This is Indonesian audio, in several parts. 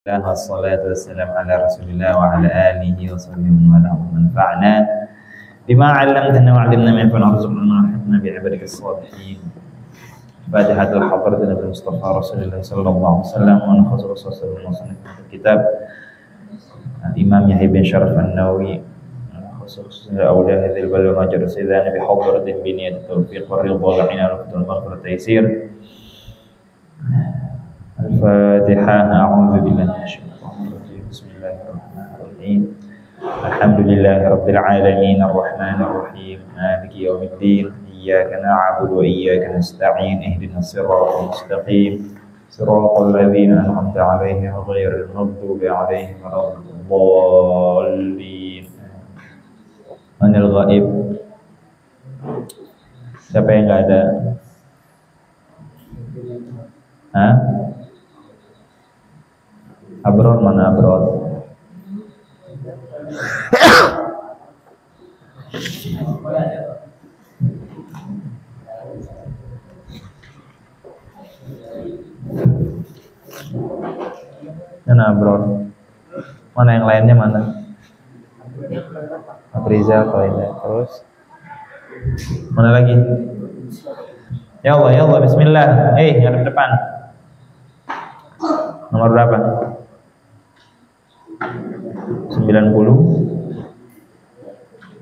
Wassalatu wassalamu ala Rasulillah wa ala alihi wa sahbihi wa man fa'na bima 'allamtana wa 'allimna ma yanfa'una warzuqna bi'ibadika as-salihin. Fatihatul hadratin Nabi Mustafa Rasulullah sallallahu alaihi wasallam wa nakhusru sallallahu alaihi wasallam kitab Imam Yahya bin Syaraf an-Nawawi khusus awliya hadzal balad wa majra sayyidina bi hadratin bi niyyat tawfiq wa ridha wa 'inayah wa maghfirah taysir. Al-Fatihah. A'udzu billahi minasyaitonir rajim. Bismillahirrahmanirrahim. Alhamdulillahi rabbil alamin arrahmanir rahim maliki yaumiddin iyyaka na'budu wa iyyaka nasta'in ihdinas siratal mustaqim siratal ladzina an'amta 'alaihim ghairil maghdubi 'alaihim waladdallin. Manil ghaib? Siapa yang enggak ada? Hah? Abror mana Abror? Mana Abror? Mana yang lainnya mana? Apriza, terus mana lagi? Ya Allah, bismillah. Ngadep depan. Nomor berapa? 90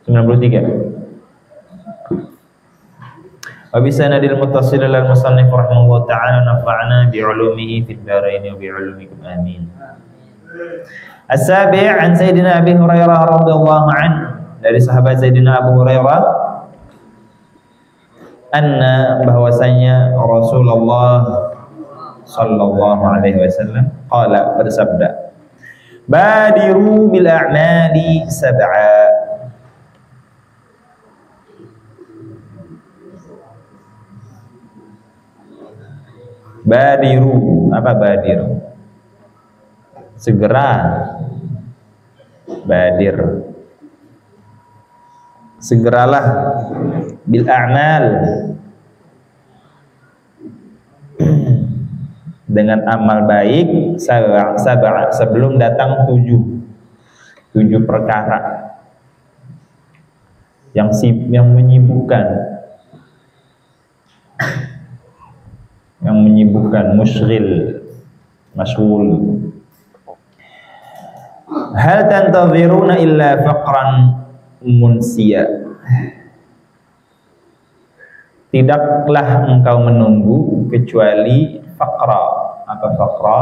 93. Wa bi sanadil muttasil lil musannif rahimahullah ta'ala nafa'na bi 'ulumihi fid dharain wa bi 'ulumikum amin. As-sabi' an Sayyidina Abi Hurairah radhiyallahu anhu, dari sahabat Sayyidina Abu Hurairah, anna bahwasanya Rasulullah sallallahu alaihi wasallam qala, bersabda, badiru bil a'mali sab'a. Badiru, apa badiru? Segera. Badir, segeralah, bil a'mal, dengan amal baik, sab'a, sebelum datang tujuh perkara yang menyibukkan, masyghul. Hal tantaziruna illa faqran munsiya. Tidaklah engkau menunggu kecuali faqra. Apa faqra?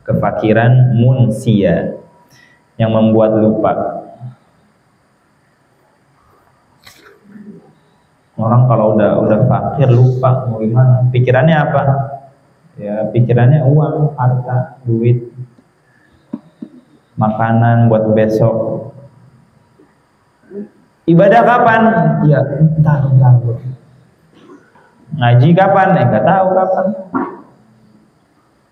Kefakiran, munsiya, yang membuat lupa. Orang kalau udah fakir lupa mau gimana? Pikirannya apa? Ya, pikirannya uang, harta, duit, makanan buat besok. Ibadah kapan? Ya, entar. Ngaji kapan? Enggak tahu kapan.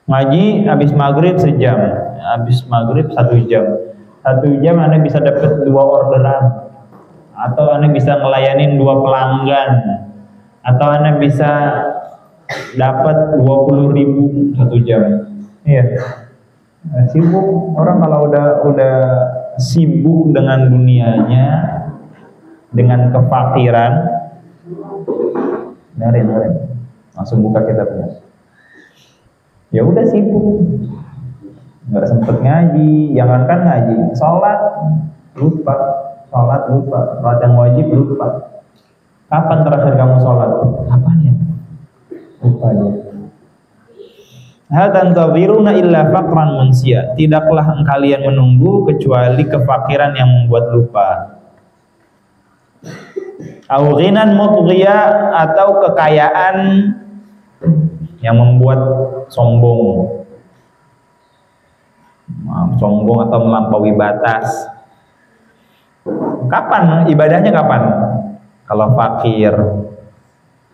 Ngaji habis maghrib sejam, habis maghrib 1 jam. 1 jam Anda bisa dapat 2 orderan, atau Anda bisa ngelayanin 2 pelanggan, atau Anda bisa dapat 20.000 1 jam. Iya. Sibuk orang kalau udah sibuk dengan dunianya, dengan kefakiran. Dengerin. Langsung buka kitabnya. Ya udah sibuk, nggak sempet ngaji. Jangankan ngaji, sholat lupa, sholat yang wajib lupa. Kapan terakhir kamu sholat? Kapan ya? Lupa dia. Hal tantaziruna illa faqran munsiya. Tidaklah kalian menunggu kecuali kefakiran yang membuat lupa. Au ghinan mutghiya, atau kekayaan yang membuat sombong atau melampaui batas. Kapan ibadahnya? Kapan? Kalau fakir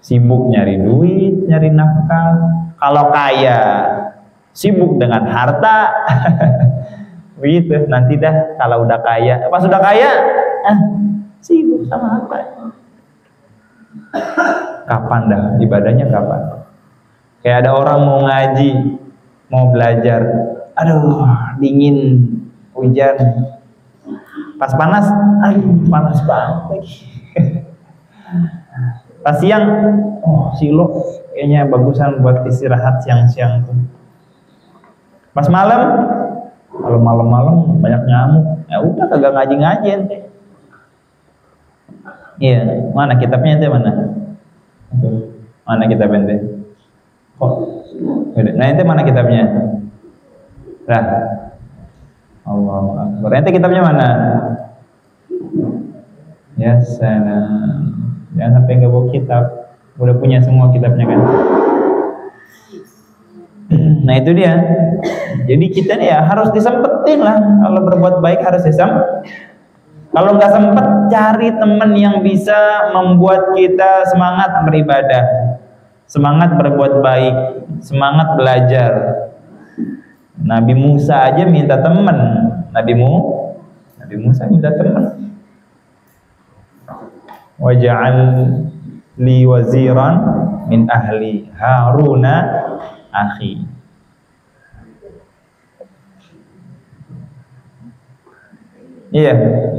sibuk nyari duit, nyari nafkah. Kalau kaya sibuk dengan harta. Begitu. Nanti dah kalau udah kaya, pas udah kaya sibuk sama harta. Kapan dah ibadahnya? Kapan? Kayak ada orang mau ngaji, mau belajar, aduh dingin, hujan. Pas panas, aduh panas banget lagi. Pas siang, oh silo kayaknya bagusan buat istirahat siang-siang tuh. Pas malam, kalau malam-malam banyak nyamuk, ya udah kagak ngaji-ngaji ente. Iya, mana kitabnya ente mana? Mana kitab ente? Kok? Nah ente mana kitabnya? Lah, Allahu Akbar. Ente kitabnya mana? Ya salam. Jangan sampai nggak bawa kitab. Udah punya semua kitabnya kan? Nah itu dia. Jadi kita nih ya harus disempetin lah. Kalau berbuat baik harus kalau nggak sempet, cari teman yang bisa membuat kita semangat beribadah, semangat berbuat baik, semangat belajar. Nabi Musa aja minta teman. Nabi Musa minta teman. Waj'al li waziran min ahli Haruna akhi. Iya,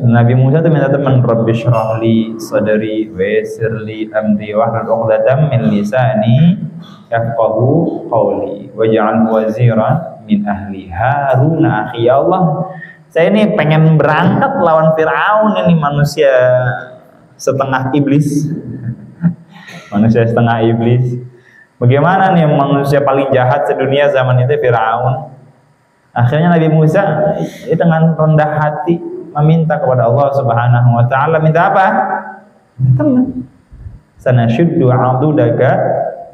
Nabi Musa tuh minta teman. Rabbi shrah li sadri wa yassir li amri wahlul 'uqdatam min lisani yafqahu qawli waj'al waziran min ahli Haruna akhi. Ya Allah, saya ini pengen berangkat lawan Firaun ini, manusia setengah iblis. Manusia setengah iblis. Bagaimana nih manusia paling jahat sedunia zaman itu, Firaun. Akhirnya Nabi Musa dengan rendah hati meminta kepada Allah Subhanahu wa taala. Minta apa? Teman. Sanashuddu 'adudaka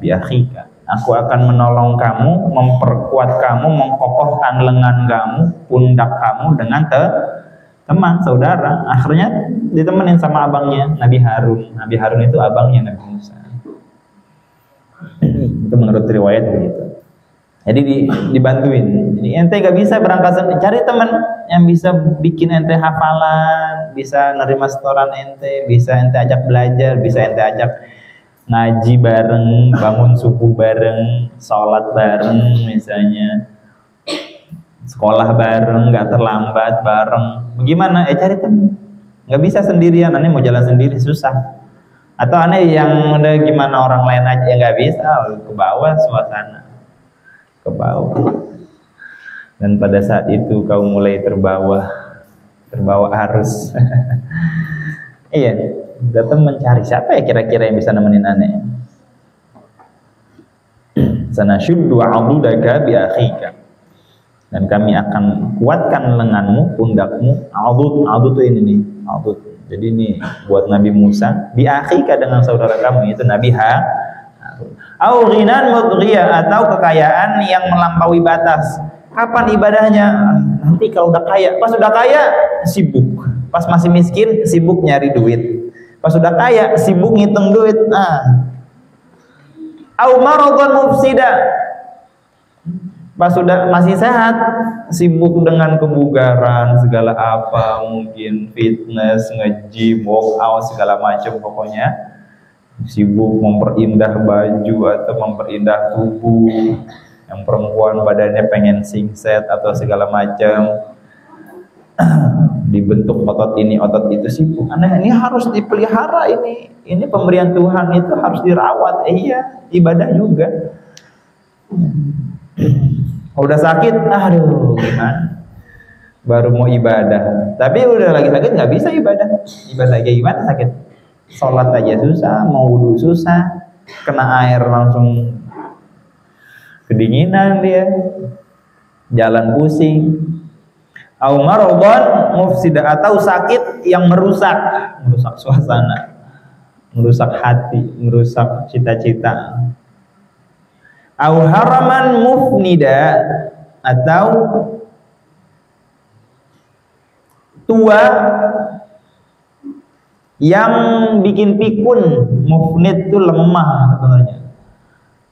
bi akhika. Aku akan menolong kamu, memperkuat kamu, mengkokohkan lengan kamu, pundak kamu dengan teman, saudara. Akhirnya ditemenin sama abangnya Nabi Harun. Nabi Harun itu abangnya Nabi Musa. Itu menurut riwayat begitu. Jadi dibantuin. Jadi ente gak bisa berangkat sendiri, cari teman yang bisa bikin ente hafalan, bisa nerima setoran ente, bisa ente ajak belajar, bisa ente ajak ngaji bareng, bangun subuh bareng, sholat bareng misalnya, sekolah bareng, gak terlambat bareng. Bagaimana? Cari teman. Gak bisa sendirian, aneh mau jalan sendiri susah. Atau aneh yang udah gimana orang lain aja yang gak bisa, ke bawah suasana, ke bawah. Dan pada saat itu kau mulai terbawa arus. Iya, datang mencari siapa ya kira-kira yang bisa nemenin aneh. Sanashuddu 'adudaka bi akhika. Dan kami akan kuatkan lenganmu, pundakmu. Adud itu ini nih, adud. Jadi ini buat Nabi Musa, bi akhika dengan saudara kamu itu Nabi Harun. Au ghinan mudghiyah, atau kekayaan yang melampaui batas. Kapan ibadahnya? Nanti kalau udah kaya. Pas udah kaya sibuk. Pas masih miskin sibuk nyari duit. Pas udah kaya sibuk ngitung duit. Au maradhan mufsida. Pas sudah masih sehat sibuk dengan kebugaran segala apa, mungkin fitness, nge-gym, workout segala macam, pokoknya sibuk memperindah baju atau memperindah tubuh. Yang perempuan badannya pengen singset atau segala macam, dibentuk otot ini otot itu, sibuk. Aneh, ini harus dipelihara, ini pemberian Tuhan, itu harus dirawat. Iya, ibadah juga. Udah sakit, aduh gimana? Baru mau ibadah, tapi udah lagi sakit nggak bisa ibadah. Ibadah aja gimana sakit? Sholat aja susah, mau wudu susah, kena air langsung kedinginan dia, jalan pusing. Au maradhan mufsida, atau sakit yang merusak suasana, merusak hati, merusak cita-cita. Au haraman mufnida, atau tua yang bikin pikun. Mufnid itu lemah sebenarnya.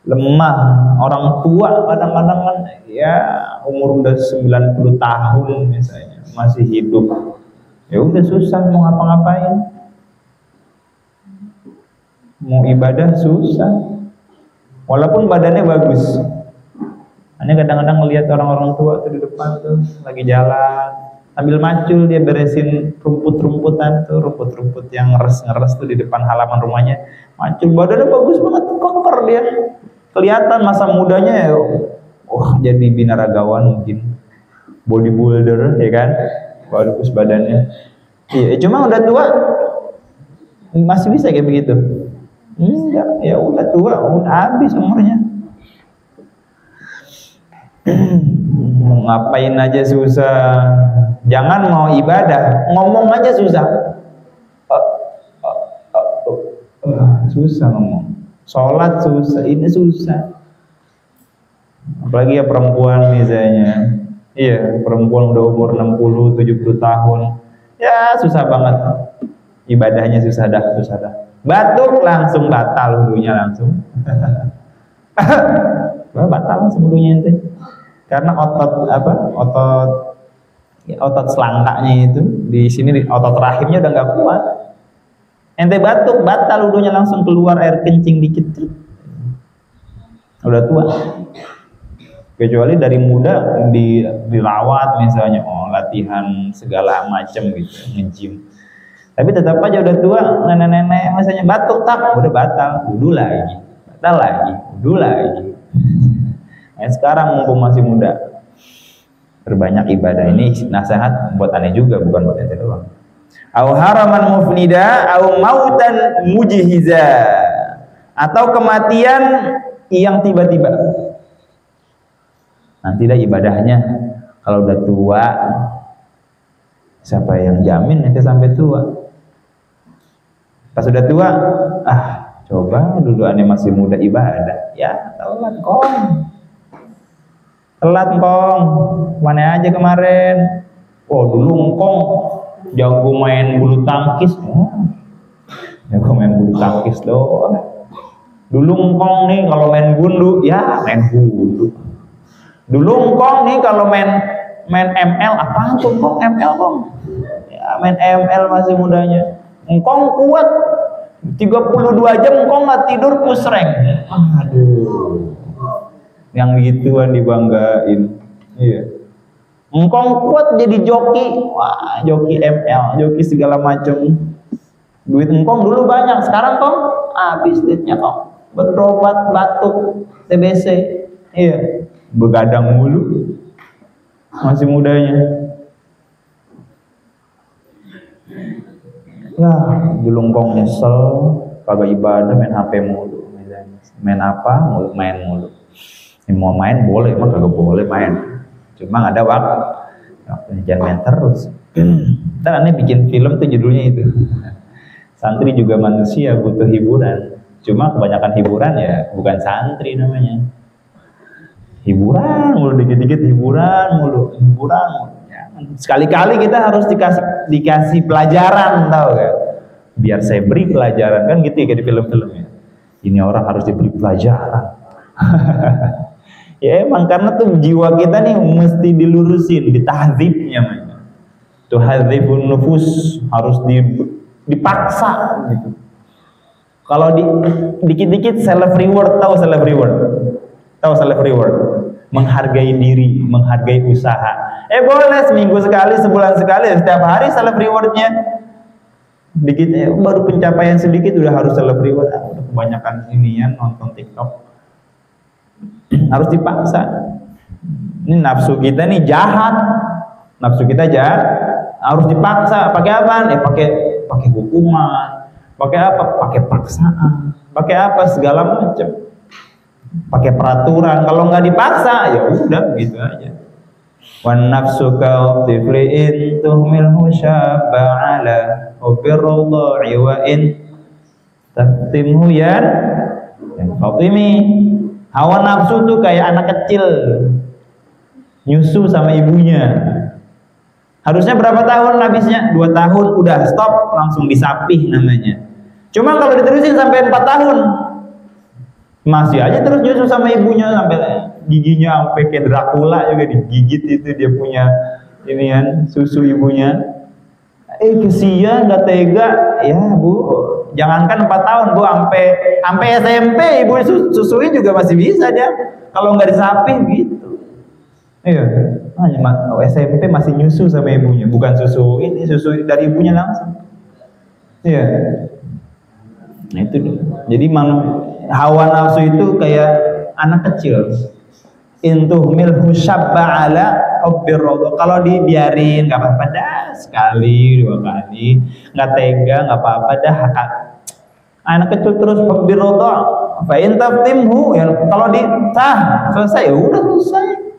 Lemah. Orang tua kadang-kadang kan ya umur udah 90 tahun misalnya masih hidup. Ya udah susah mau ngapa-ngapain. Mau ibadah susah. Walaupun badannya bagus. Hanya kadang-kadang ngelihat orang-orang tua tuh di depan tuh lagi jalan, sambil macul dia beresin rumput-rumputan tuh, rumput-rumput yang ngeres-ngeres tuh di depan halaman rumahnya. Macul, badannya bagus banget, koker dia. Kelihatan masa mudanya ya, jadi binaragawan mungkin, bodybuilder ya kan, bagus badannya. Iya, cuma udah tua masih bisa kayak begitu. Enggak, ya udah tua, udah habis umurnya. Ngapain aja susah. Jangan mau ibadah, ngomong aja susah. Susah ngomong. Sholat susah, ini susah. Apalagi ya perempuan misalnya. Iya, perempuan udah umur 60, 70 tahun. Ya susah banget. Ibadahnya susah dah. Batuk langsung batal wudunya langsung. Batal langsung wudunya ente. Karena otot selangkanya itu di sini, otot rahimnya udah nggak kuat. Ente batuk, batal wudunya langsung, keluar air kencing dikit. Udah tua. Kecuali dari muda dirawat misalnya, latihan segala macam gitu, nge-gym. Tapi tetap aja udah tua, nenek-nenek misalnya batuk udah batal, wudu lagi. Wudu lagi. Nah, sekarang mumpung masih muda, berbanyak ibadah. Ini nasihat buat aneh juga, bukan buat ente doang. Au haraman mufnida au mautan mujhiza, atau kematian yang tiba-tiba. Nanti dah ibadahnya kalau udah tua, siapa yang jamin nanti sampai tua? Pas udah tua, coba dulu aneh masih muda ibadah, ya telat kong, mana aja kemarin? Dulu engkong jago main bulu tangkis, doang. Dulu engkong nih kalau main gundu, main gundu. Dulu engkong nih kalau main ML, apaan tuh kong ML kong? Ya main ML masih mudanya. Engkong kuat 32 jam engkong nggak tidur push rank. Aduh, yang gituan dibanggain. Iya. Engkong kuat jadi joki, joki ML, joki segala macam. Duit engkong dulu banyak, sekarang kong habis duitnya kong. Berobat batuk, TBC, iya, begadang mulu, masih mudanya. Dulu engkong nyesel, kagak ibadah, main HP mulu, main apa, main mulu. Mau main boleh, emang kagak boleh main. Cuma ada waktu, jangan main terus. Ntar aneh bikin film tuh judulnya itu. Santri juga manusia, butuh hiburan. Cuma kebanyakan hiburan ya bukan santri namanya. Hiburan mulu, dikit-dikit hiburan mulu. Ya. Sekali-kali kita harus dikasih pelajaran, tahu kan? Biar saya beri pelajaran, kan gitu ya kayak di film-filmnya. Ini orang harus diberi pelajaran. Ya emang karena tuh jiwa kita nih mesti dilurusin, ditahdzibnya namanya. Tuhadzibun nufus, harus dipaksa gitu. Kalau dikit-dikit self reward, tahu self reward? Tahu self reward? Menghargai diri, menghargai usaha. Boleh seminggu sekali, sebulan sekali, setiap hari self rewardnya. Dikit baru pencapaian sedikit udah harus self reward. Udah kebanyakan inian nonton TikTok. Harus dipaksa. Ini nafsu kita nih jahat. Nafsu kita jahat, harus dipaksa. Pakai apa? Pakai hukuman. Pakai apa? Pakai paksaan. Pakai apa? Segala macam. Pakai peraturan. Kalau nggak dipaksa, ya udah gitu aja. Wan nafsu ka tifliin tuhmilhu syabba ala hubirrullahi wa in taftimhu yan fatimi. Hawa nafsu tuh kayak anak kecil nyusu sama ibunya. Harusnya berapa tahun habisnya? 2 tahun, udah stop, langsung disapih namanya. Cuma kalau diterusin sampai 4 tahun, masih aja terus nyusu sama ibunya, sampai giginya sampai kayak Dracula juga digigit itu dia punya inian susu ibunya. Kesian, gak tega ya bu. Jangankan 4 tahun bu, sampai SMP ibu susuin juga masih bisa dia. Kalau nggak disapih gitu. Iya, SMP masih nyusu sama ibunya, bukan susu ini, susu dari ibunya langsung. Iya. Nah itu dia. Jadi hawa nafsu itu kayak anak kecil. Intuhmil husyabba ala hubbir radha. Kalau dibiarin nggak apa-apa dah, sekali, 2 kali, nggak tega nggak apa-apa dah. Anak kecil terus hubbir radha. Fa in taftimhu, ya kalau selesai, ya udah selesai.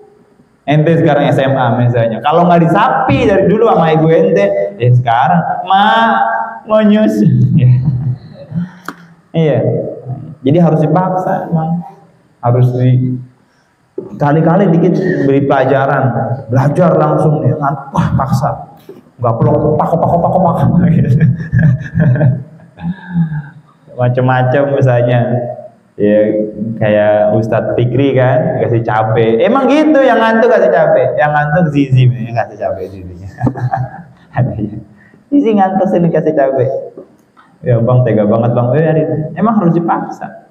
Ente sekarang SMA misalnya, kalau nggak disapi dari dulu sama ibu ente, ya sekarang mau nyusu. Iya, jadi harus dipaksa, harus kali-kali dikit beri pelajaran, belajar langsung, ya kan? Wah paksa, nggak perlu pak. Macam-macam misalnya. Ya kayak Ustadz Fikri kan kasih cabe, emang gitu, yang ngantuk kasih cabe, yang ngantuk Zizi kasih cabe Zizinya. Zizi ngantuk sini kasih cabe, ya bang tega banget bang, emang harus dipaksa,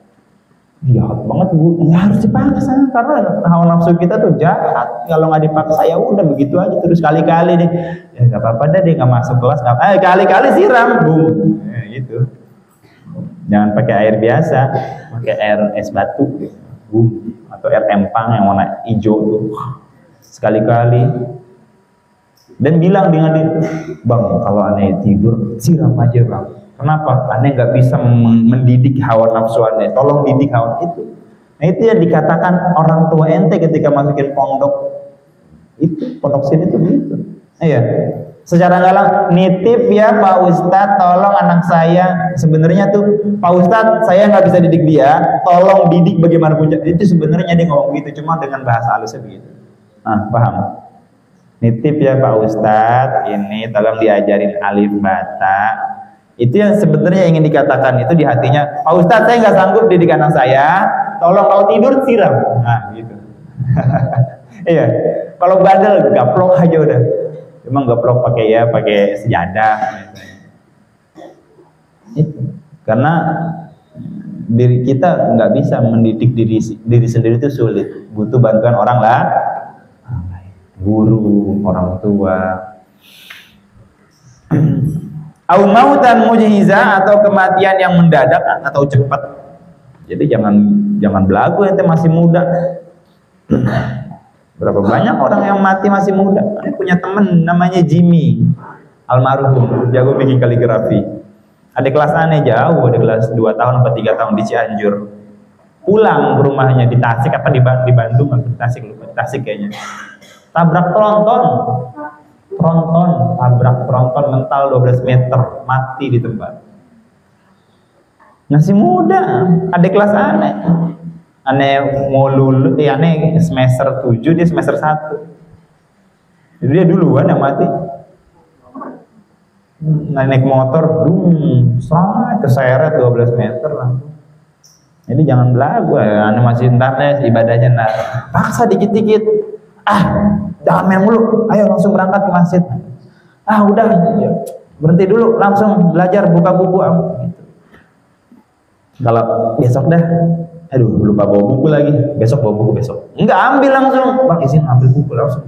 jahat banget bu, ya harus dipaksa karena hawa nafsu kita tuh jahat, kalau nggak dipaksa ya udah begitu aja terus kali-kali deh, ya nggak apa-apa deh nggak masuk kelas, kali-kali siram, boom, ya, gitu. Jangan pakai air biasa, pakai air es batu, atau air empang yang warna hijau tuh, sekali-kali. Dan bilang dengan dia, bang kalau aneh tidur siram aja bang. Kenapa? Aneh nggak bisa mendidik hawa nafsu aneh. Tolong didik hawa itu. Nah itu yang dikatakan orang tua ente ketika masukin pondok itu, pondok sini tuh gitu. Iya. Secara nggak nitip ya Pak Ustadz, tolong anak saya, sebenarnya tuh Pak Ustadz saya nggak bisa didik dia, tolong didik bagaimanapun. Itu sebenarnya dia ngomong gitu, cuma dengan bahasa halusnya begitu. Paham? Nitip ya Pak Ustadz, ini tolong diajarin alif bata. Itu yang sebenarnya ingin dikatakan itu di hatinya. Pak Ustadz saya nggak sanggup didik anak saya, tolong kalau tidur siram. Gitu. Iya. Kalau bandel gaplok aja udah. Emang gaplok pakai sejadah. Itu. Karena diri kita nggak bisa mendidik diri sendiri itu sulit. Butuh bantuan orang lain, guru, orang tua. Au mautan mujhiza, atau kematian yang mendadak atau cepat. Jadi jangan belagu, ente masih muda. Berapa banyak orang yang mati masih muda. Saya punya temen namanya Jimmy, almarhum, jago bikin kaligrafi. Ada kelas aneh jauh, ada kelas 2 tahun atau 3 tahun di Cianjur. Pulang ke rumahnya di Tasik apa di Bandung atau di Tasik, lupa, di Tasik kayaknya. Tabrak tronton, tabrak tronton mental 12 meter, mati di tempat. Masih muda, ada kelas aneh. Aneh mau lulus, aneh semester 7, dia semester 1. Jadi dia duluan yang mati. Naik motor, keseret 12 meter langsung. Jadi jangan belagu, aneh masih ntar deh ibadahnya ntar. Paksa dikit-dikit. Jangan main mulu, ayo langsung berangkat ke masjid. Udah, berhenti dulu, langsung belajar buka buku. Gitu. Kalau besok dah, lupa bawa buku lagi, besok bawa buku besok. Enggak, ambil langsung, bang izin ambil buku langsung.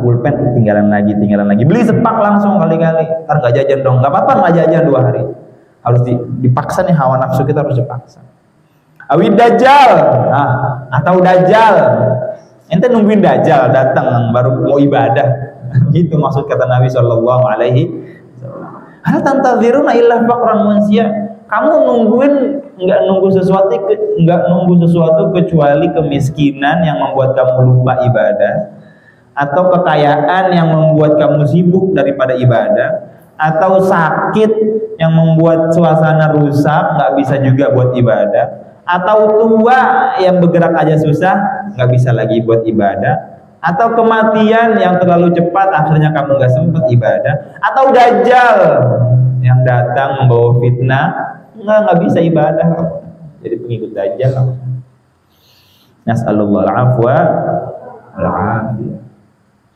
Pulpen tinggalan lagi, beli sepak langsung kali-kali. Ntar nggak jajan dong, nggak apa-apa nggak jajan 2 hari. Harus dipaksa nih, hawa nafsu kita harus dipaksa. Awid dajjal, atau dajjal. Ente nungguin dajjal datang baru mau ibadah. Gitu maksud kata Nabi Shallallahu Alaihi Wasallam. Hal tantaziruna illa faqran manusia. Kamu nggak nunggu sesuatu kecuali kemiskinan yang membuat kamu lupa ibadah, atau kekayaan yang membuat kamu sibuk daripada ibadah, atau sakit yang membuat suasana rusak nggak bisa juga buat ibadah, atau tua yang bergerak aja susah nggak bisa lagi buat ibadah, atau kematian yang terlalu cepat akhirnya kamu nggak sempat ibadah, atau dajjal yang datang membawa fitnah nggak bisa ibadah. Jadi pengikut dajjal. Nas'alullah al-afwa wal-afiyah.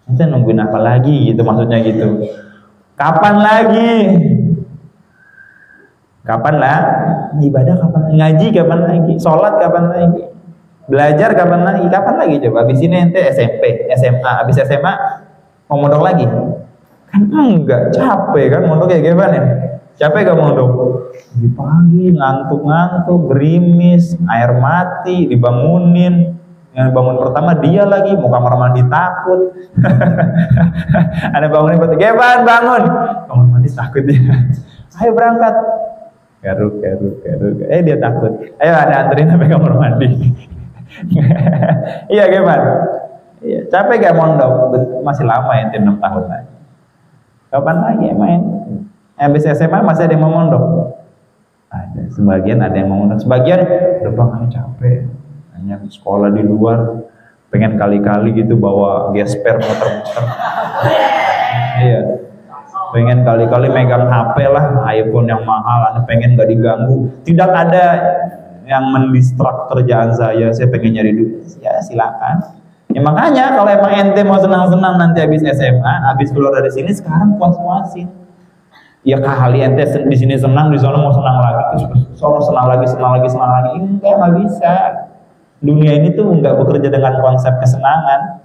Kita nungguin apa lagi gitu, maksudnya gitu. Kapan lagi? Kapan lah? Ibadah kapan? Ngaji kapan lagi? Sholat kapan lagi? Belajar kapan lagi? Kapan lagi coba? Habis ini ente SMP, SMA, habis SMA mau mondok lagi? Kan enggak, capek kan mondok kayak gimana ya? Capek gak mondok? Pagi ngantuk-ngantuk, gerimis, air mati, dibangunin. Yang bangun pertama dia lagi, mau kamar mandi takut. Ada bangunin, Gevan bangun. Bangun mandi takut dia. Ayo berangkat. Garuk. Dia takut. Ayo ada anterin sampai kamar mandi. Iya Gevan. Iya, capek gak mondok? Masih lama ya, 6 tahun lagi. Kapan lagi main? Habis SMA masih ada yang mau mondok? Ada, sebagian ada yang mau mondok. Sebagian udah bang capek. Hanya sekolah di luar, pengen kali-kali gitu bawa gesper muter-muter. Iya, pengen kali-kali megang HP lah, iPhone yang mahal, pengen gak diganggu. Tidak ada yang mendistrak kerjaan saya pengen nyari duit. Ya silakan. Ya makanya kalau emang ente mau senang-senang nanti habis SMA, habis keluar dari sini sekarang puas-puasin. Ya kali ente di sini senang, di sana mau senang lagi, sono senang lagi. Enggak, nggak bisa. Dunia ini tuh nggak bekerja dengan konsep kesenangan.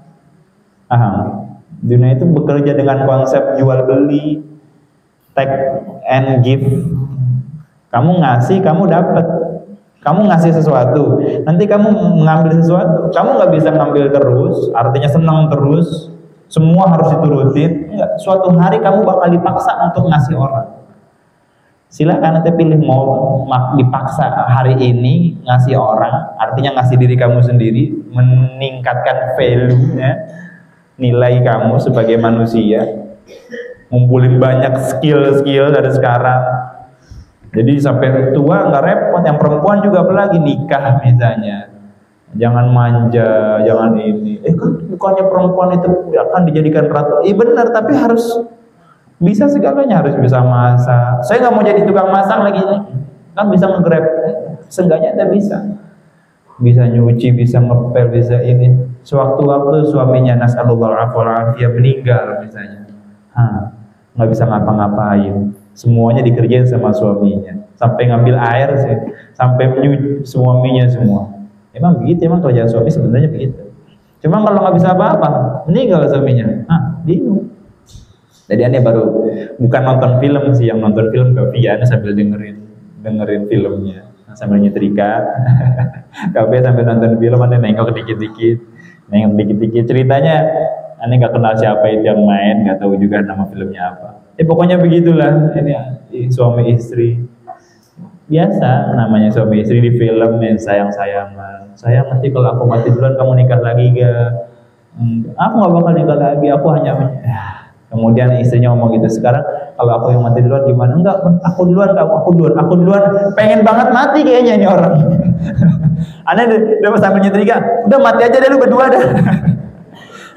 Dunia itu bekerja dengan konsep jual beli, take and give. Kamu ngasih, kamu dapat. Kamu ngasih sesuatu, nanti kamu mengambil sesuatu. Kamu nggak bisa ngambil terus, artinya senang terus. Semua harus diturutin. Enggak, suatu hari kamu bakal dipaksa untuk ngasih orang. Silakan nanti pilih mau dipaksa hari ini ngasih orang, artinya ngasih diri kamu sendiri, meningkatkan value-nya, nilai kamu sebagai manusia, ngumpulin banyak skill dari sekarang. Jadi sampai tua nggak repot. Yang perempuan juga apalagi nikah misalnya. Jangan manja, jangan ini. Kan bukannya perempuan itu akan dijadikan ratu? Benar, tapi harus bisa segalanya, harus bisa masak. Saya nggak mau jadi tukang masak lagi, kan bisa nge-grab. Seenggaknya dia bisa nyuci, bisa ngepel, bisa ini. Sewaktu-waktu suaminya nasallallahu alaihi meninggal misalnya, nggak bisa ngapa-ngapain. Semuanya dikerjain sama suaminya. Sampai ngambil air sih, sampai menyuci suaminya semua. Emang begitu, emang kerjaan suami sebenarnya begitu. Cuma kalau nggak bisa apa-apa, meninggal suaminya, bingung. Jadi aneh baru bukan nonton film sih, yang nonton film ke via sambil dengerin filmnya, sambil nyetrika. Kafe sambil nonton film, aneh nengok dikit-dikit. Ceritanya aneh nggak kenal siapa itu yang main, nggak tahu juga nama filmnya apa. Pokoknya begitulah. Ini suami istri biasa, namanya suami istri di film yang sayang-sayangan. Sayang, nanti kalau aku mati duluan kamu nikah lagi gak? Aku gak bakal nikah lagi, aku hanya kemudian istrinya ngomong gitu. Sekarang kalau aku yang mati duluan gimana? Enggak, aku duluan, pengen banget mati kayaknya ini orang. Aneh udah sambil nyetrika, udah mati aja deh lu berdua dah.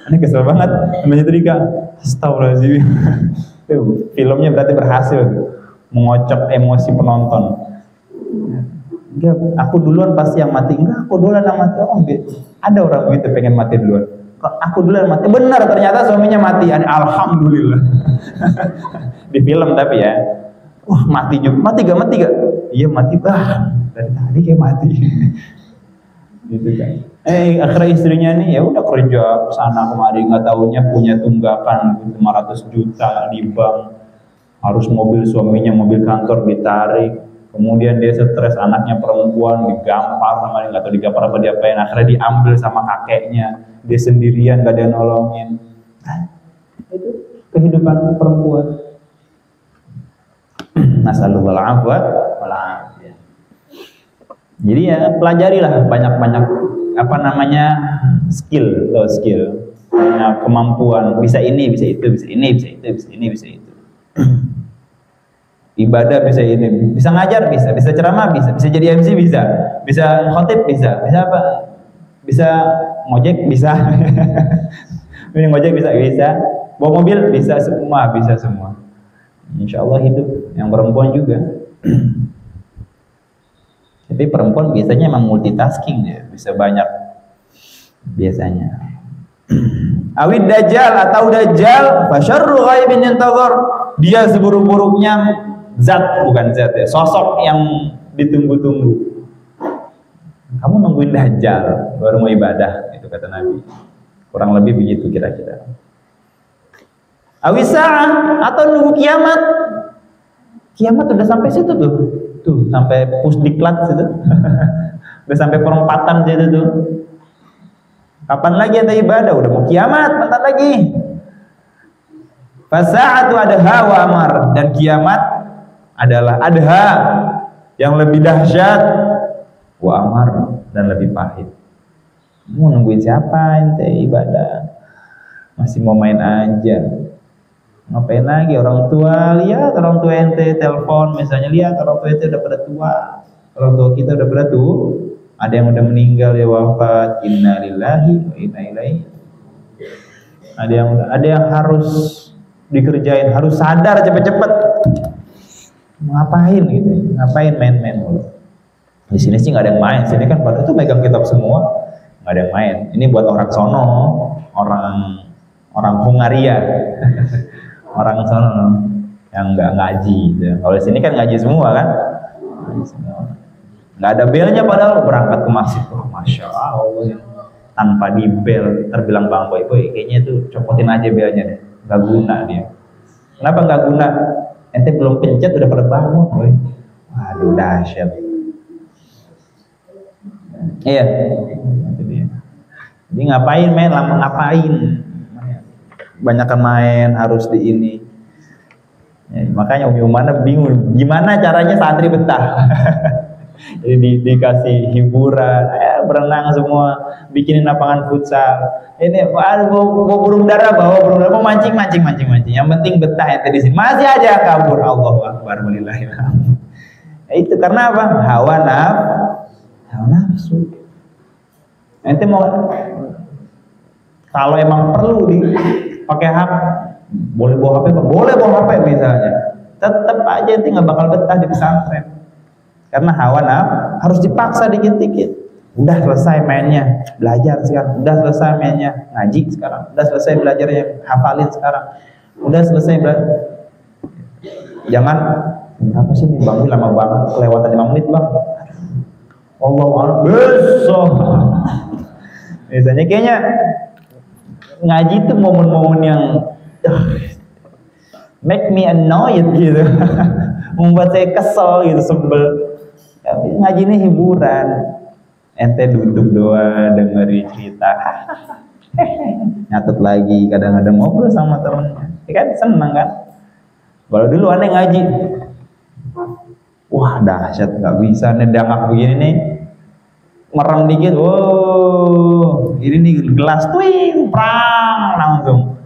Aneh kesel banget sambil nyetrika. Astagfirullahaladzim. Filmnya berarti berhasil mengocok emosi penonton. Enggak, aku duluan pasti yang mati. Enggak, aku duluan yang mati. Ada orang begitu pengen mati duluan. Aku duluan mati. Benar, ternyata suaminya mati. Alhamdulillah. Di film tapi ya. Mati juga. Mati gak? Iya mati. Dari tadi kayak mati. Gitu kan. Akhirnya istrinya nih ya udah kerja sana kemari, nggak taunya punya tunggakan 500 juta di bank. Harus mobil suaminya, mobil kantor ditarik. Kemudian dia stres, anaknya perempuan digampar sama dia, nggak tahu digampar apa diapain. Akhirnya diambil sama kakeknya, dia sendirian, nggak ada yang nolongin. Itu kehidupan perempuan. Nasallallahu alaihi. Jadi ya pelajarilah banyak-banyak skill, kemampuan. Bisa ini, bisa itu, bisa ini, bisa itu, bisa ini, bisa itu. Ibadah bisa ini, bisa ngajar, bisa ceramah, bisa jadi MC, bisa khotib, bisa apa, bisa ngojek, bisa ngojek, bisa bawa mobil, bisa semua. Insya Allah hidup. Yang perempuan juga. Tapi perempuan biasanya emang multitasking ya, bisa banyak biasanya. Awid dajjal atau dajjal, fasyarru ghaibin yantazar. Dia seburuk-buruknya zat, bukan zat ya, sosok yang ditunggu-tunggu. Kamu nungguin Dajjal baru mau ibadah, itu kata Nabi. Kurang lebih begitu kira-kira. Awisa'ah, atau nunggu kiamat. Kiamat udah sampai situ tuh. Tuh, sampai pusdiklat situ. Udah sampai perempatan situ tuh. Kapan lagi ada ibadah? Udah mau kiamat, bentar lagi. Fasa'atu adha wa amar, dan kiamat adalah adha yang lebih dahsyat, wa amar, dan lebih pahit. Mau nungguin siapa ente ibadah? Masih mau main aja. Ngapain lagi? Orang tua, lihat orang tua ente telepon misalnya, lihat orang tua ente udah pada tua. Orang tua kita udah pada tua. Ada yang udah meninggal, ya wafat. Inna lillahi wa inna ilaihi. Ada yang harus dikerjain, harus sadar cepet-cepet. Ngapain gitu? Ngapain main-main mulu? Di sini sih nggak ada yang main. Sini kan pada itu megang kitab semua, nggak ada yang main. Ini buat orang sono, orang Hungaria, orang sono yang nggak ngaji. Gitu. Kalau di sini kan ngaji semua kan, nggak ada belnya padahal berangkat ke masjid. Wah, masya Allah, tanpa di bel terbilang bang boy, kayaknya itu copotin aja belnya deh, nggak guna dia. Kenapa nggak guna? Ente belum pencet udah pada bangun, boy. Waduh, dahsyat. Iya. Jadi ngapain main, lama ngapain? Banyakan main harus di ini. Ya, makanya Umi Umana bingung gimana caranya santri betah. Jadi dikasih hiburan, berenang semua, bikinin lapangan futsal. Ini bawa burung dara, mau mancing. Yang penting betah ya di sini. Masih aja kabur. Allahu Akbar, walillahilhamd. Itu karena apa? Hawa nafsu. Ente mau kalau emang perlu pakai HP, boleh bawa HP misalnya. Tetap aja ente nggak bakal betah di pesantren. Karena hawa nafsu harus dipaksa dikit-dikit. Udah selesai mainnya, belajar sekarang. Udah selesai mainnya, ngaji sekarang. Udah selesai belajarnya, hafalin sekarang. Udah selesai belajar. Jangan, berapa sih nih Bang? Lama banget, kelewatan 5 menit Bang. Allah besok. Misalnya kayaknya ngaji itu momen-momen yang make me annoyed gitu. Membuat saya kesel gitu, sebel. Ngaji ini hiburan. Ente duduk doang dengerin cerita, nyatet lagi, kadang-kadang ngobrol sama temennya, ya kan seneng kan. Kalau dulu aneh ngaji, wah dahsyat, nggak bisa nih dangak begini nih, merem dikit, wow, ini nih gelas twing, prang langsung,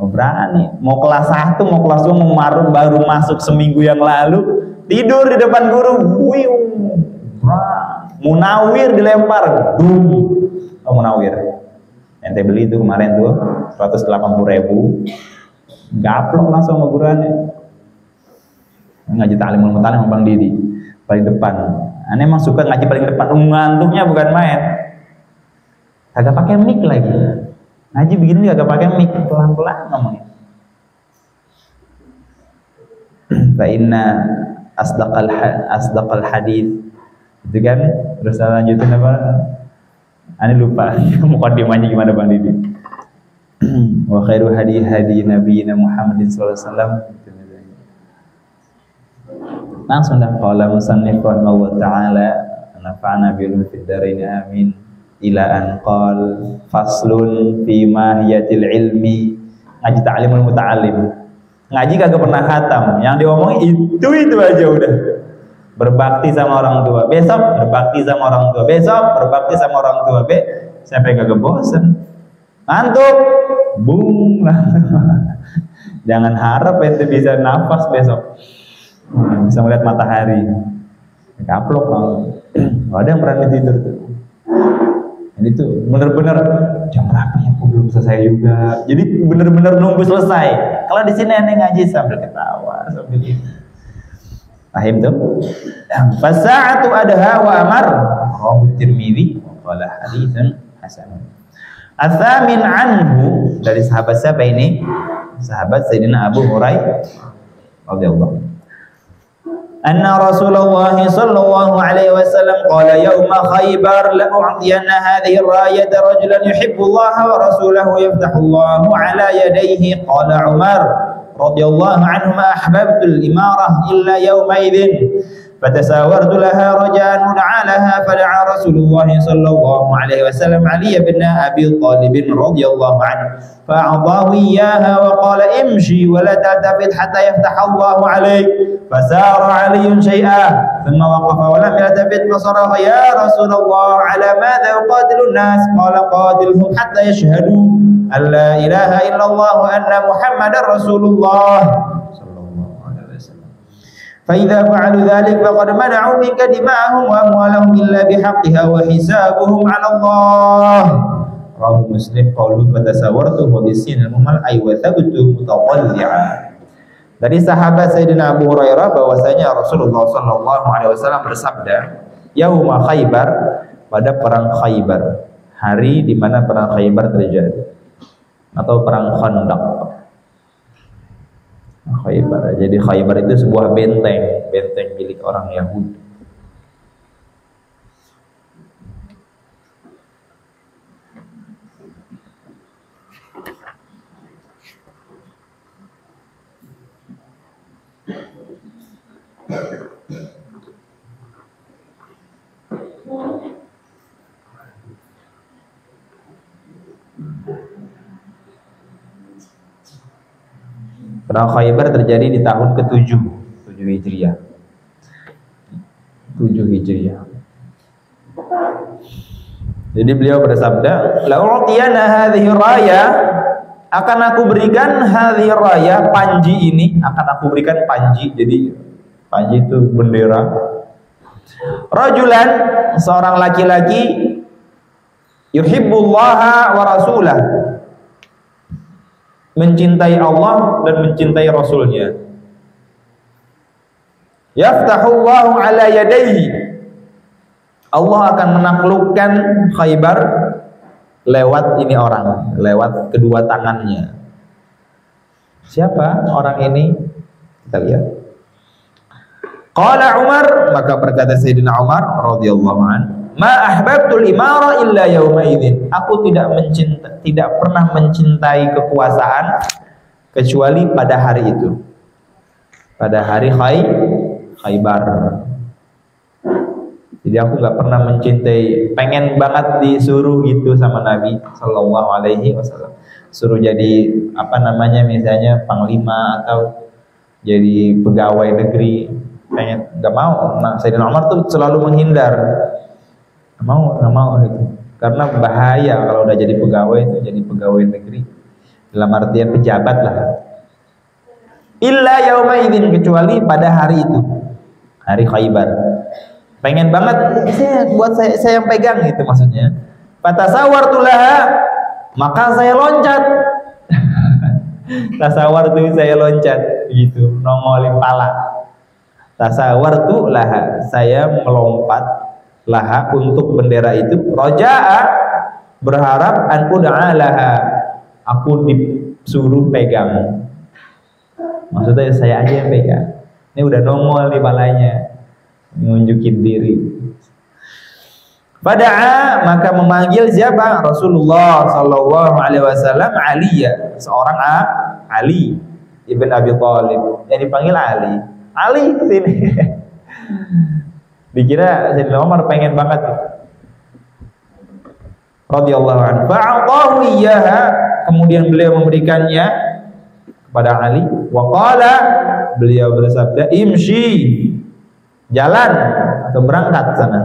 nggak berani. Mau kelas 1, mau kelas 2, mau baru masuk seminggu yang lalu, tidur di depan guru, wiu, Munawir dilempar, Munawir. Ente beli itu kemarin tuh 180.000, gaplok langsung sama guruannya. Ngaji Ta'limul Mutalim sama Bang Didi paling depan. Aneh emang suka ngaji paling depan, ngantuknya bukan main. Kagak pakai mic lagi. Ngaji begini kagak pakai mic, pelan-pelan ngomongnya. Fa inna asdaqal hadits, itu kan. Terus lanjutin apa? Aneh lupa. Mukadimahnya gimana Bang Didi? Wa khairu hadi nabiyina Muhammadin sallallahu alaihi wasallam. Langsung dah qala musannif rahimahullah taala, nafa'ana bil fid dharain amin, ila an qal faslun fi mahiyatil ilmi. Ngaji Ta'limul Muta'allim. Ngaji kagak pernah khatam, yang diomongin itu aja udah. Berbakti sama orang tua, besok berbakti sama orang tua, besok berbakti sama orang tua, sampai kagak bosan, ngantuk, bung lah. Jangan harap ente bisa nafas besok, bisa melihat matahari, kaplok banget. Ada yang berani tidur tuh. Ini tuh bener-bener jam berapa ya? Aku belum selesai juga. Jadi bener-bener nunggu selesai. Kalau di sini aneh ngaji sambil ketawa, sambil ini. Paham tuh? Fasa'atu adha wa amar. Rawi Tirmidzi qala haditsun hasan. Atsamin anhu, dari sahabat siapa ini? Sahabat Sayyidina Abu Hurairah radhiyallahu. anna Rasulullah sallallahu alaihi wasallam qala yawma Khaybar la u'tiyanna hadhihi ar-rayata rajulan yuhibbu Allah wa rasulahu yaftahu Allah ala yadayhi. Qala Umar radhiyallahu anhu ma ahbabtu al-imarah illa yawma idzin فتساورت لها رجاء علىها فدعا رسول الله صلى الله عليه وسلم علي بن أبي طالب رضي الله عنه فأعطاه إياها وقال امشي ولا تلتفت حتى يفتح الله عليك. فسار علي شيئا ثم وقف ولم يلتفت فصرخ يا رسول الله على ماذا أقاتل الناس؟ قال قاتلهم حتى يشهدوا أن لا إله إلا الله وأن محمدا رسول الله. فإذا فعلوا ذلك فقد منعوا منك دماءهم وأموالهم إلا بحقها وحسابهم على الله. رواه مسلم. قوله فتساورtu wa bisin al-mumal ay wa thabtu mutawalli'an. Dari sahabat Sayyidina Abu Hurairah bahwasanya Rasulullah sallallahu alaihi wasallam bersabda, yauma Khaybar, pada perang Khaybar, hari di mana perang Khaybar terjadi atau perang Khandaq. Khaybar. Jadi Khaybar itu sebuah benteng milik orang Yahudi. Perang Khaybar terjadi di tahun ke-7 Hijriah. 7 Hijriah. Jadi beliau bersabda, "La'utiyana hadhihi raya", akan aku berikan hadhihi raya, panji ini, akan aku berikan panji. Jadi panji itu bendera. Rajulan, seorang laki-laki, yuhibbullaha wa rasulah, mencintai Allah dan mencintai Rasulnya. Yaftahullahu ala yadayhi, Allah akan menaklukkan Khaybar lewat ini orang, lewat kedua tangannya. Siapa orang ini? Kita lihat. Qala Umar, maka berkata Sayyidina Umar radhiyallahu anhu, ma ahbabtul imara illa yawma idzin, aku tidak pernah mencintai kekuasaan kecuali pada hari itu, pada hari Khaybar. Jadi aku nggak pernah mencintai, pengen banget disuruh gitu sama Nabi sallallahu alaihi wasallam, suruh jadi apa namanya, misalnya panglima atau jadi pegawai negeri, pengen, nggak mau. Nah, Sayyidina Umar tuh selalu menghindar. Nggak mau gitu, karena bahaya kalau udah jadi pegawai itu, jadi pegawai negeri dalam artian pejabat lah. Illa yauma idzin, kecuali pada hari itu, hari Khaybar. Pengen banget, saya yang pegang gitu maksudnya. Fatasawartu laha, maka saya loncat. Tasawartu, saya loncat gitu, nongolin pala. Tasawartu laha, saya melompat laha untuk bendera itu. Roja'a, berharap, anku da'alaha, aku disuruh pegang. Maksudnya saya aja yang pegang. Ini udah nongol di palanya, nunjukin diri. Fada'a, maka memanggil siapa? Rasulullah sallallahu alaihi wasallam Aliyah, seorang Ali ibn Abi Thalib. Yang dipanggil Ali sini. Dikira Sayyidina Umar pengen banget radhiyallahu anhu. Fa'atahu iyyaha, kemudian beliau memberikannya kepada Ali. Wa qala, beliau bersabda, imshi, jalan atau berangkat sana.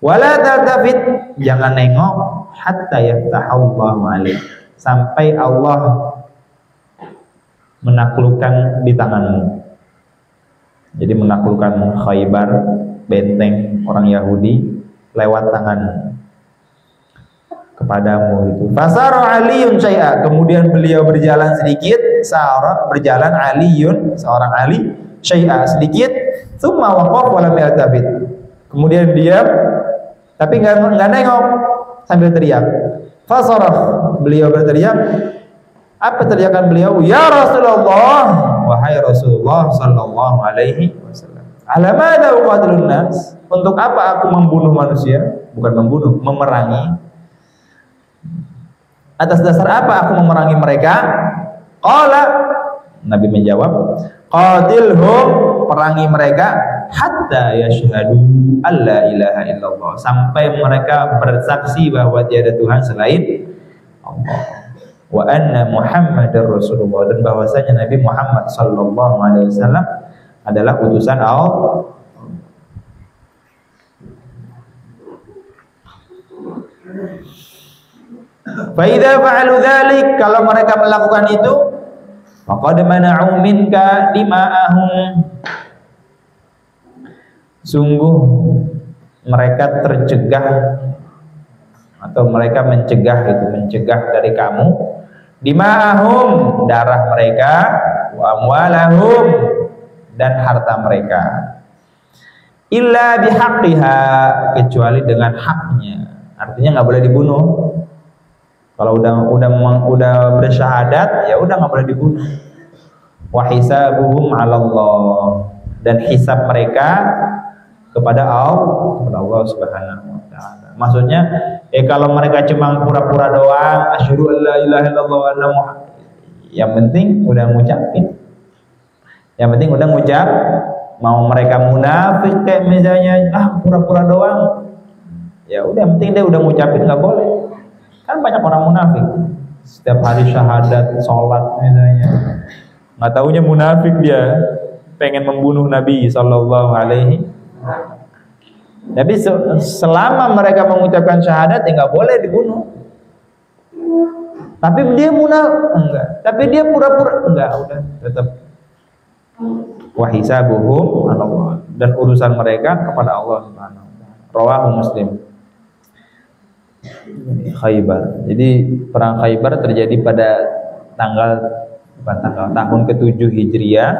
Wala taltafit, jangan nengok, hatta yaftahallahu alaik, sampai Allah menaklukkan di tanganmu. Jadi menaklukkan Khaybar, benteng orang Yahudi, lewat tangan kepadamu itu. Fasara Aliyun syai'a, kemudian beliau berjalan sedikit. Sara, berjalan, Aliyun, seorang Ali, syai'a, sedikit. Tsumma waqaf wa lam yaltafit, kemudian diam tapi enggak nengok, sambil teriak. Fasara, beliau berteriak. Apa teriakan beliau? Ya Rasulullah, wahai Rasulullah sallallahu alaihi wasallam. Ala madza uqatilun nas? Untuk apa aku membunuh manusia? Bukan membunuh, memerangi. Atas dasar apa aku memerangi mereka? Qala, Nabi menjawab, qatilhum, perangi mereka hatta yashhadu alla ilaha illallah, sampai mereka bersaksi bahwa tiada Tuhan selain Allah, wa anna Muhammadar Rasulullah, dan bahwasanya Nabi Muhammad sallallahu alaihi wasallam adalah utusan Allah. Fa idza fa'alu dzalik, kalau mereka melakukan itu, faqad mana'u minka dima'ahum, sungguh mereka tercegah atau mereka mencegah dari kamu dima'ahum, darah mereka, wa amwalahum, dan harta mereka, illa bihaqqiha, kecuali dengan haknya. Artinya nggak boleh dibunuh. Kalau udah bersyahadat, ya udah nggak boleh dibunuh. Wa hisabuhum 'ala Allah, dan hisab mereka kepada Allah Subhanahu wa taala. Maksudnya, kalau mereka cuma pura-pura doang, asyhadu an la ilaha illallah wa anna Muhammad, yang penting udah ngucapin. Yang penting udah ngucap. Mau mereka munafik kayak misalnya, pura-pura doang, ya udah, yang penting dia udah ngucapin, nggak boleh. Kan banyak orang munafik, setiap hari syahadat, sholat misalnya, nggak taunya munafik, dia pengen membunuh Nabi Sallallahu Alaihi. Tapi selama mereka mengucapkan syahadat, ya nggak boleh dibunuh. Tapi dia munafik enggak, tapi dia pura-pura enggak, udah tetap. Wa hisabuhum 'ala Allah, dan urusan mereka kepada Allah Subhanahu wa taala. Rawahu Muslim. Khaybar. Jadi perang Khaybar terjadi pada tahun ke-7 Hijriah.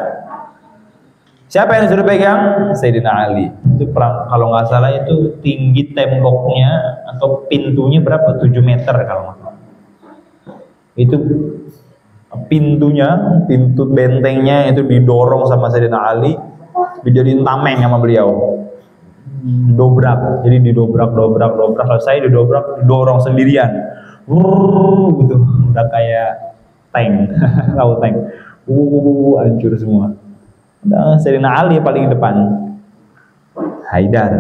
Siapa yang disuruh pegang? Sayyidina Ali. Itu perang, kalau nggak salah itu tinggi temboknya atau pintunya berapa? 7 meter kalau nggak salah. Itu pintu bentengnya itu didorong sama Sayyidina Ali, dijadiin tameng sama beliau. Dobrak, jadi didobrak, selesai didorong sendirian, gitu, udah kayak tank, tahu tank, hancur semua. Udah Sayyidina Ali paling depan, Haidar,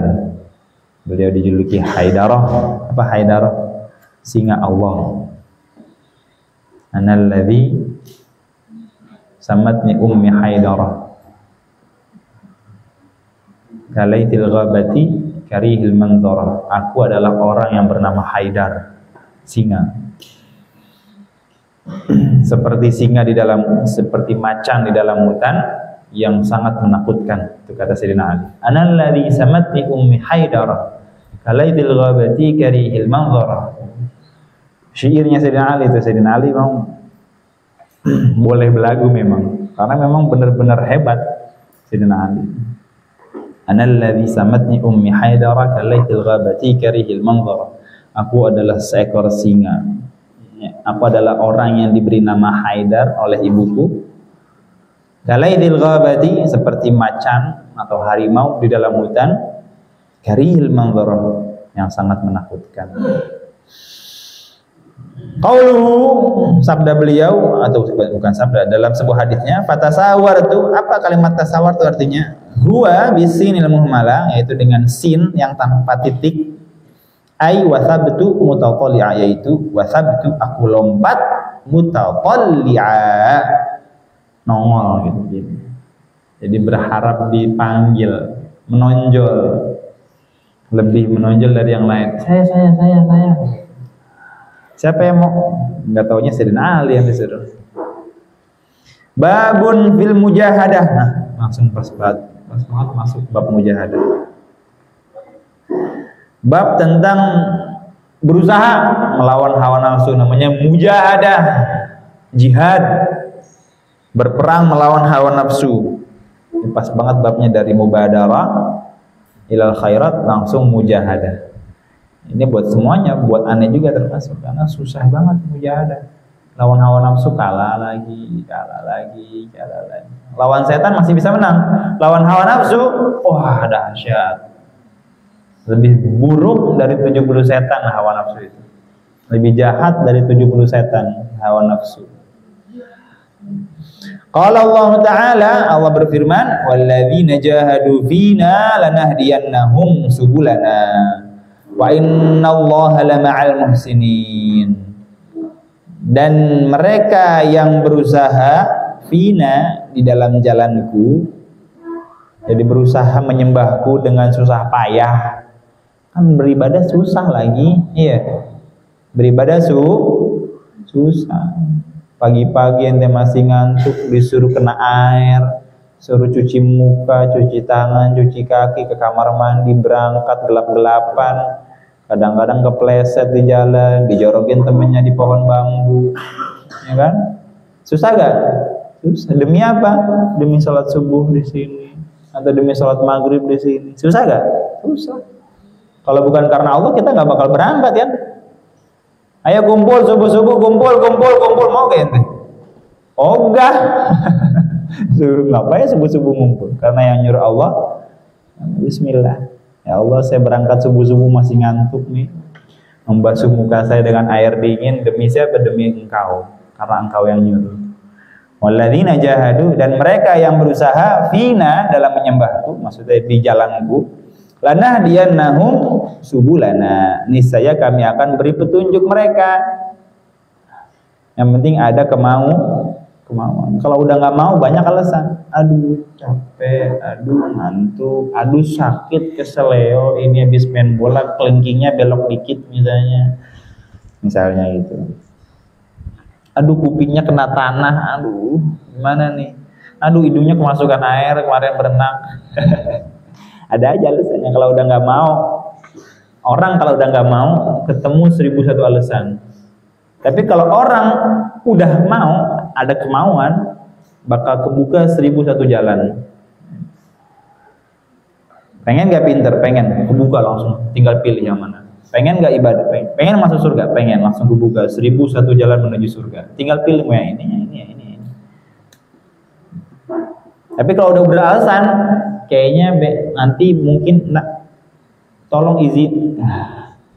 beliau dijuluki Haidarah. Apa Haidarah? Singa Allah. Analladzi samatni ummi Haidarah, kalaitil ghabati karihil manzara. Aku adalah orang yang bernama Haidar, singa. Seperti singa seperti macan di dalam hutan yang sangat menakutkan. Itu kata Sayyidina Ali. Analladzi samatni ummi Haidarah, kalaitil ghabati karihil manzara. Syairnya Sayyidina Ali itu. Sayyidina Ali memang boleh belagu memang, karena memang benar-benar hebat Sayyidina Ali. Analladzi samatni ummi Haidara kalaitil ghabati karihil manzara. Aku adalah seekor singa. Aku adalah orang yang diberi nama Haidar oleh ibuku. Kalaitil ghabati, seperti macan atau harimau di dalam hutan. Karihil manzara, yang sangat menakutkan. Qauluhu, sabda beliau, atau bukan sabda, dalam sebuah hadisnya, fatasawwartu, apa kalimat tasawwur itu artinya? Huwa bisinil muhmalah, yaitu dengan sin yang tanpa titik. Ai wasabtu mutaqalli'a, yaitu wasabtu aku lompat, mutaqalli'a nongol gitu. Jadi berharap dipanggil, menonjol, lebih menonjol dari yang lain. Saya. Siapa yang mau? Enggak taunya Sayyidina Ali yang disuruh. Babun fil mujahadah. Nah, langsung pas banget masuk bab mujahadah. Bab tentang berusaha melawan hawa nafsu, namanya mujahadah, jihad, berperang melawan hawa nafsu. Ini pas banget babnya, dari mubadarah ilal khairat langsung mujahadah. Ini buat semuanya, buat aneh juga termasuk, karena susah banget mujahadah. Lawan hawa nafsu kalah lagi. Lawan setan masih bisa menang. Lawan hawa nafsu, wah dahsyat. Lebih buruk dari 70 setan hawa nafsu itu. Lebih jahat dari 70 setan hawa nafsu. Qala Allah Ta'ala, Allah berfirman, walladzina jahadu fina lanahdiyannahum subulana wa innallaha lama'al muhsinin. Dan mereka yang berusaha fina, di dalam jalanku, jadi berusaha menyembahku dengan susah payah. Kan beribadah susah lagi, iya. Beribadah susah. Pagi-pagi ente masih ngantuk, disuruh kena air, suruh cuci muka, cuci tangan, cuci kaki, ke kamar mandi, berangkat gelap-gelapan, kadang-kadang kepleset di jalan, dijorokin temennya di pohon bambu, ya kan? Susah gak? Susah. Demi apa? Demi sholat subuh di sini, atau demi sholat maghrib di sini. Susah gak? Susah. Kalau bukan karena Allah, kita nggak bakal berangkat ya. Ayo kumpul subuh-subuh, kumpul, mau ke ente? Ogah. Suruh ngapain subuh-subuh ngumpul? Karena yang nyuruh Allah, bismillah. Ya Allah, saya berangkat subuh-subuh masih ngantuk nih. Membasuh muka saya dengan air dingin demi siapa? Demi engkau. Karena engkau yang nyuruh. Walladzina jahadu, dan mereka yang berusaha fina, dalam menyembahku, maksudnya di jalanku, lanahdiyannahum subulana, niscaya kami akan beri petunjuk mereka. Yang penting ada kemauan. Kalau udah nggak mau, banyak alasan. Aduh capek, aduh ngantuk, aduh sakit, keseleo, ini habis main bola kelingkingnya belok dikit misalnya gitu. Aduh kupingnya kena tanah, aduh gimana nih, aduh hidungnya kemasukan air kemarin berenang. Ada aja alasannya. Kalau udah nggak mau, orang kalau udah nggak mau ketemu 1001 alasan. Tapi kalau orang udah mau, ada kemauan, bakal kebuka 1001 jalan. Pengen nggak pinter? Pengen, kebuka langsung. Tinggal pilih yang mana. Pengen nggak ibadah? Pengen masuk surga? Pengen, langsung kebuka 1001 jalan menuju surga. Tinggal pilih mau yang ini. Tapi kalau udah beralasan, kayaknya nanti mungkin tolong izin,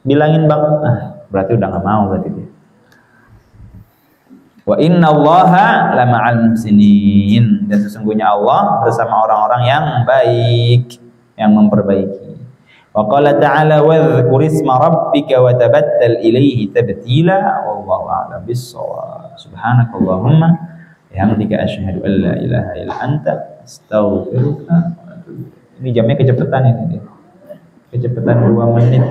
bilangin bang, berarti udah nggak mau berarti dia. Wa innallaha lama'al muhsinin, dan sesungguhnya Allah bersama orang-orang yang baik, yang memperbaiki. Wa qala ta'ala wadhkur isma rabbika wa tabattal ilaihi tabtila wallahu a'lam bis-shawab. Subhanakallahumma bihamdika asyhadu an la ilaha illa anta astaghfiruka. Ini jamnya kecepatan ini. Kecepatan 2 menit.